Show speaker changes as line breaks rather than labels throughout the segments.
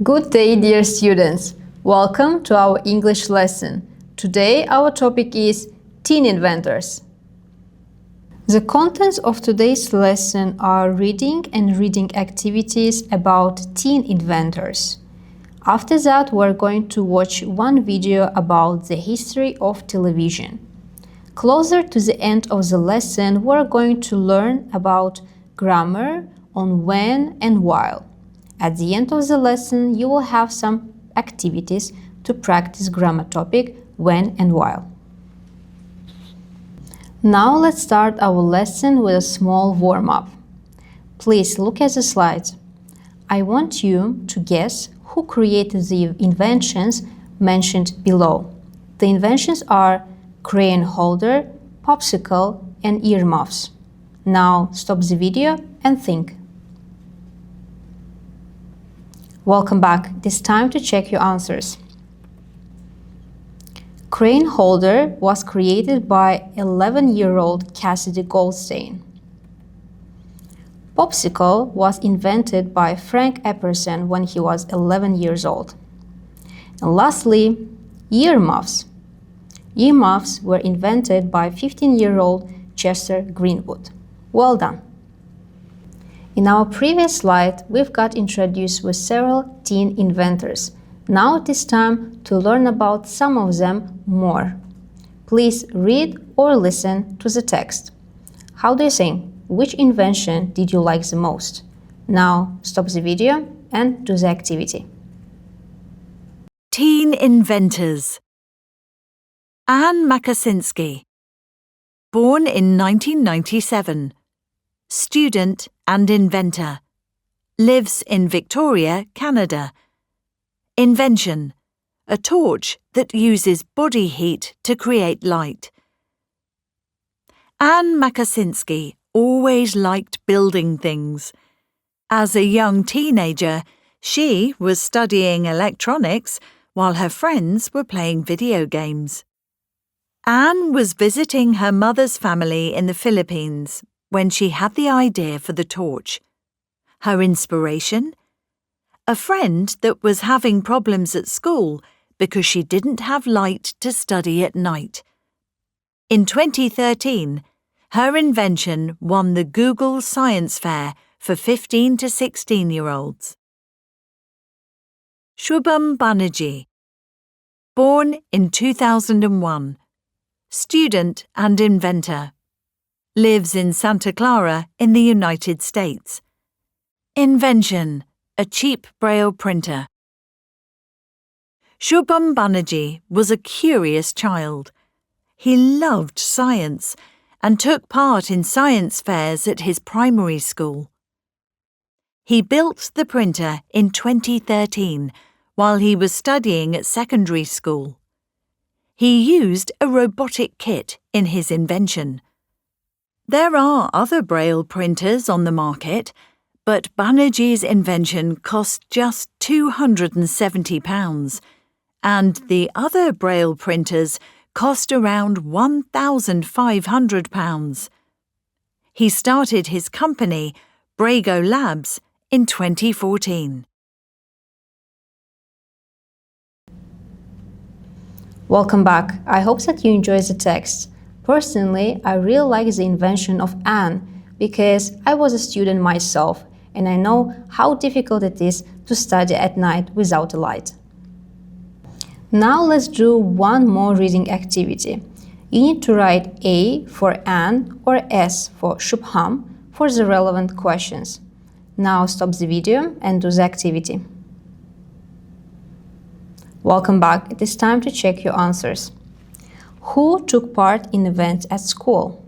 Good day, dear students. Welcome to our English lesson. Today our topic is teen inventors. The contents of today's lesson are reading and reading activities about teen inventors. After that, we're going to watch one video about the history of television. Closer to the end of the lesson, we're going to learn about grammar on when and while. At the end of the lesson, you will have some activities to practice grammar topic when and while. Now let's start our lesson with a small warm-up. Please look at the slides. I want you to guess who created the inventions mentioned below. The inventions are crayon holder, popsicle, and earmuffs. Now stop the video and think. Welcome back. It is time to check your answers. Crayon holder was created by 11-year-old Cassidy Goldstein. Popsicle was invented by Frank Epperson when he was 11 years old. And lastly, earmuffs. Earmuffs were invented by 15-year-old Chester Greenwood. Well done! In our previous slide, we've got introduced with several teen inventors. Now it is time to learn about some of them more. Please read or listen to the text. How do you think? Which invention did you like the most? Now stop the video and do the activity.
Teen inventors. Anne Makasinski, born in 1997, student and inventor, lives in Victoria, Canada. Invention: a torch that uses body heat to create light. Anne Makasinski always liked building things. As a young teenager, she was studying electronics while her friends were playing video games. Anne was visiting her mother's family in the Philippines when she had the idea for the torch. Her inspiration? A friend that was having problems at school because she didn't have light to study at night. In 2013, her invention won the Google Science Fair for 15 to 16-year-olds. Shubham Banerjee, born in 2001, student and inventor, lives in Santa Clara in the United States. Invention: a cheap braille printer. Shubham Banerjee was a curious child. He loved science and took part in science fairs at his primary school. He built the printer in 2013 while he was studying at secondary school. He used a robotic kit in his invention. There are other braille printers on the market, but Banerjee's invention cost just £270, and the other braille printers cost around £1,500. He started his company, Brago Labs, in 2014.
Welcome back. I hope that you enjoyed the text. Personally, I really like the invention of Anne because I was a student myself and I know how difficult it is to study at night without a light. Now let's do one more reading activity. You need to write A for Anne or S for Shubham for the relevant questions. Now stop the video and do the activity. Welcome back. It is time to check your answers. Who took part in events at school?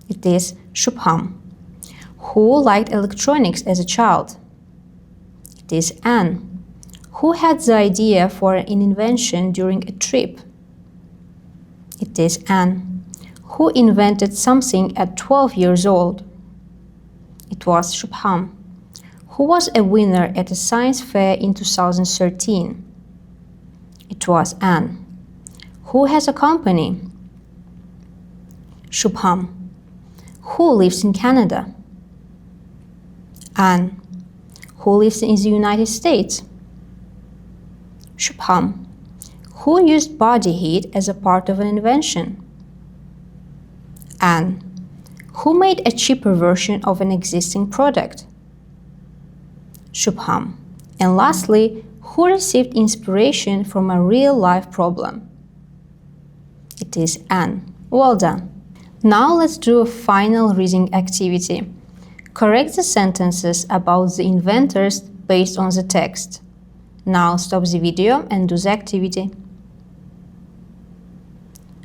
It is Shubham. Who liked electronics as a child? It is Anne. Who had the idea for an invention during a trip? It is Anne. Who invented something at 12 years old? It was Shubham. Who was a winner at a science fair in 2013? It was Anne. Who has a company? Shubham. Who lives in Canada? Anne. Who lives in the United States? Shubham. Who used body heat as a part of an invention? Anne. Who made a cheaper version of an existing product? Shubham. And lastly, who received inspiration from a real-life problem? It is Anne. Well done. Now let's do a final reading activity. Correct the sentences about the inventors based on the text. Now stop the video and do the activity.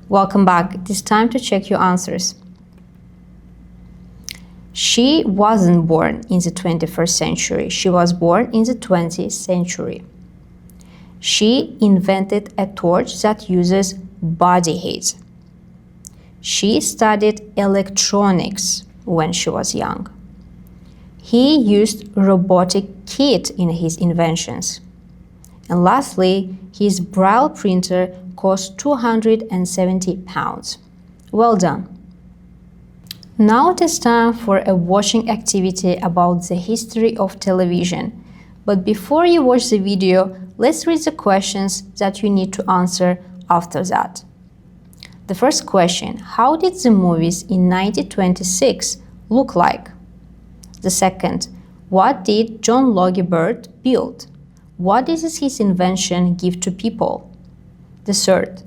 Welcome back. It is time to check your answers. She wasn't born in the 21st century. She was born in the 20th century. She invented a torch that uses body heat. She studied electronics when she was young. He used robotic kit in his inventions. And lastly, his Braille printer cost 270 pounds. Well done. Now it is time for a watching activity about the history of television. But before you watch the video, let's read the questions that you need to answer after that. The first question, how did the movies in 1926 look like? The second, what did John Logie Baird build? What did his invention give to people? The third,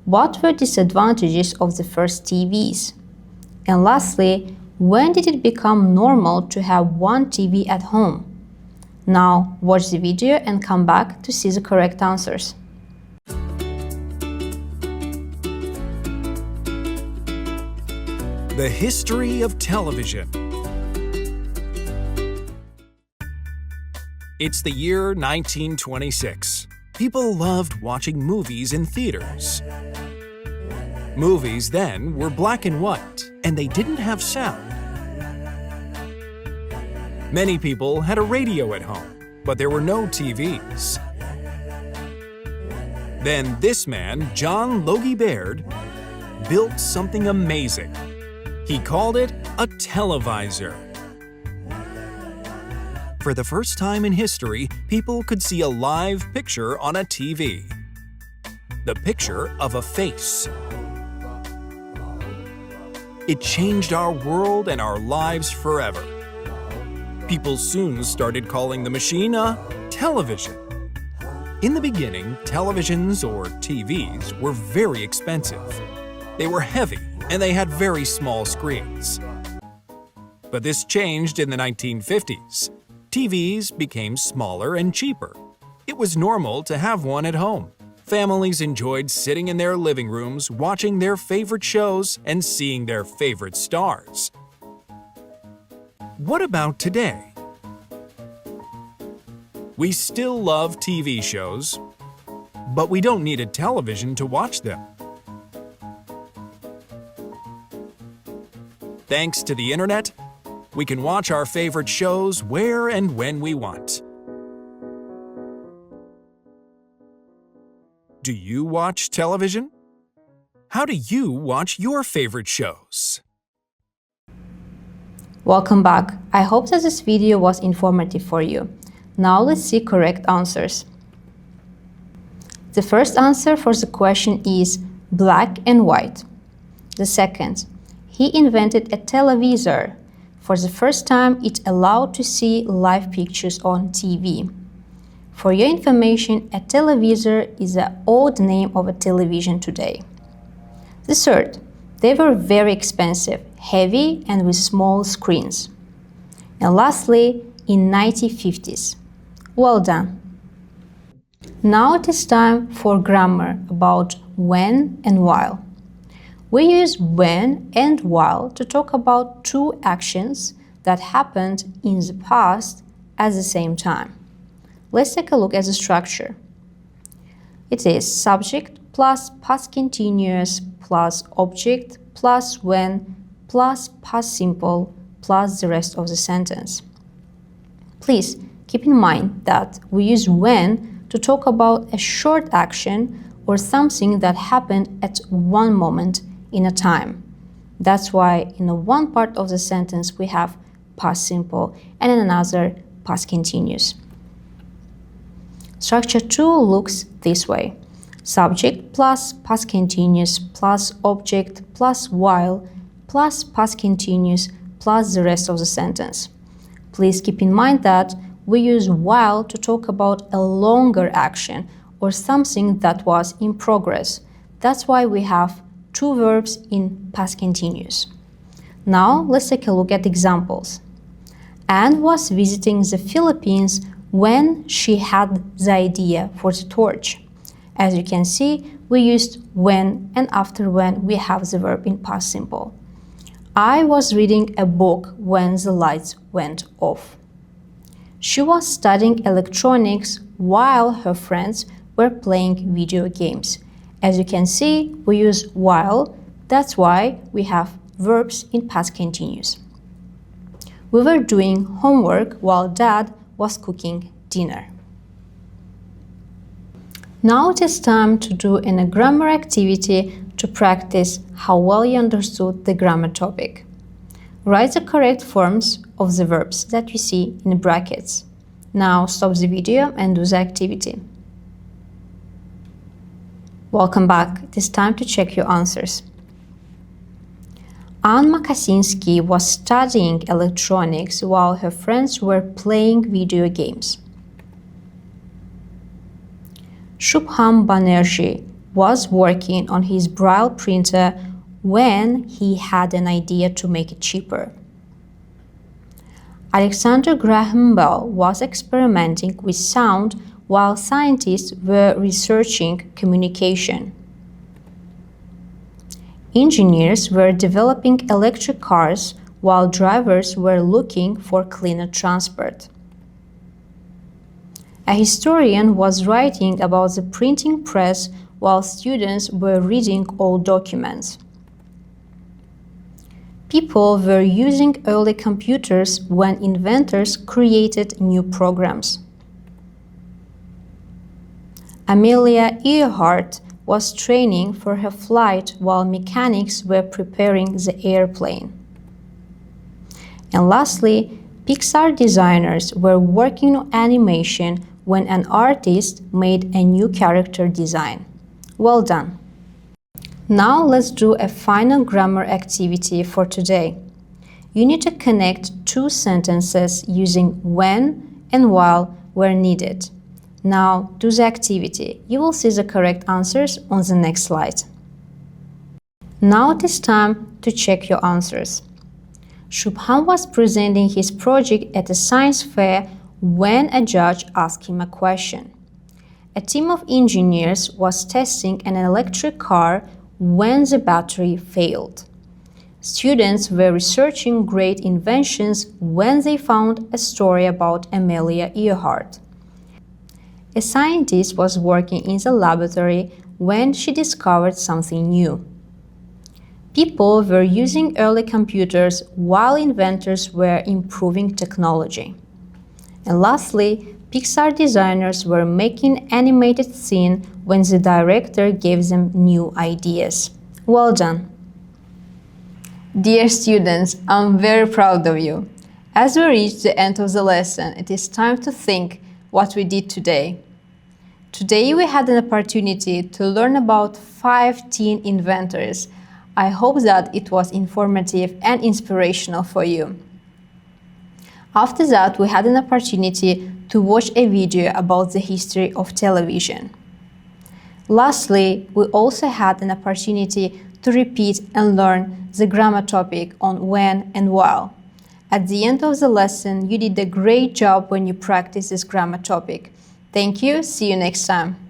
what were disadvantages of the first TVs? And lastly, when did it become normal to have one TV at home? Now watch the video and come back to see the correct answers.
The history of television. It's the year 1926. People loved watching movies in theaters. Movies then were black and white, and they didn't have sound. Many people had a radio at home, but there were no TVs. Then this man, John Logie Baird, built something amazing. He called it a televisor. For the first time in history, people could see a live picture on a TV. The picture of a face. It changed our world and our lives forever. People soon started calling the machine a television. In the beginning, televisions or TVs were very expensive. They were heavy and they had very small screens. But this changed in the 1950s. TVs became smaller and cheaper. It was normal to have one at home. Families enjoyed sitting in their living rooms, watching their favorite shows and seeing their favorite stars. What about today? We still love TV shows, but we don't need a television to watch them. Thanks to the internet, we can watch our favorite shows where and when we want. Do you watch television? How do you watch your favorite shows?
Welcome back. I hope that this video was informative for you. Now let's see correct answers. The first answer for the question is black and white. The second, he invented a televisor. For the first time, it allowed to see live pictures on TV. For your information, a televisor is the old name of a television today. The third, they were very expensive, heavy and with small screens. And lastly, in 1950s. Well done. Now it is time for grammar about when and while. We use when and while to talk about two actions that happened in the past at the same time. Let's take a look at the structure. It is subject plus past continuous plus object plus when plus past simple plus the rest of the sentence. Please keep in mind that we use when to talk about a short action or something that happened at one moment in a time. That's why in one part of the sentence we have past simple and in another past continuous. Structure 2 looks this way. Subject plus past continuous plus object plus while plus past continuous plus the rest of the sentence. Please keep in mind that we use while to talk about a longer action or something that was in progress. That's why we have two verbs in past continuous. Now let's take a look at examples. Anne was visiting the Philippines when she had the idea for the torch. As you can see, we used when, and after when we have the verb in past simple. I was reading a book when the lights went off. She was studying electronics while her friends were playing video games. As you can see, we use while. That's why we have verbs in past continuous. We were doing homework while Dad was cooking dinner. Now it is time to do a grammar activity to practice how well you understood the grammar topic. Write the correct forms of the verbs that you see in the brackets. Now stop the video and do the activity. Welcome back. It is time to check your answers. Anne Makasinski was studying electronics while her friends were playing video games. Shubham Banerjee was working on his braille printer when he had an idea to make it cheaper. Alexander Graham Bell was experimenting with sound while scientists were researching communication. Engineers were developing electric cars while drivers were looking for cleaner transport. A historian was writing about the printing press while students were reading old documents. People were using early computers when inventors created new programs. Amelia Earhart was training for her flight while mechanics were preparing the airplane. And lastly, Pixar designers were working on animation when an artist made a new character design. Well done! Now let's do a final grammar activity for today. You need to connect two sentences using when and while where needed. Now do the activity. You will see the correct answers on the next slide. Now it is time to check your answers. Shubham was presenting his project at a science fair when a judge asked him a question. A team of engineers was testing an electric car when the battery failed. Students were researching great inventions when they found a story about Amelia Earhart. A scientist was working in the laboratory when she discovered something new. People were using early computers while inventors were improving technology. And lastly, Pixar designers were making animated scene when the director gave them new ideas. Well done! Dear students, I'm very proud of you. As we reach the end of the lesson, it is time to think what we did today. Today we had an opportunity to learn about 5 teen inventors. I hope that it was informative and inspirational for you. After that, we had an opportunity to watch a video about the history of television. Lastly, we also had an opportunity to repeat and learn the grammar topic on when and while. At the end of the lesson, you did a great job when you practiced this grammar topic. Thank you. See you next time.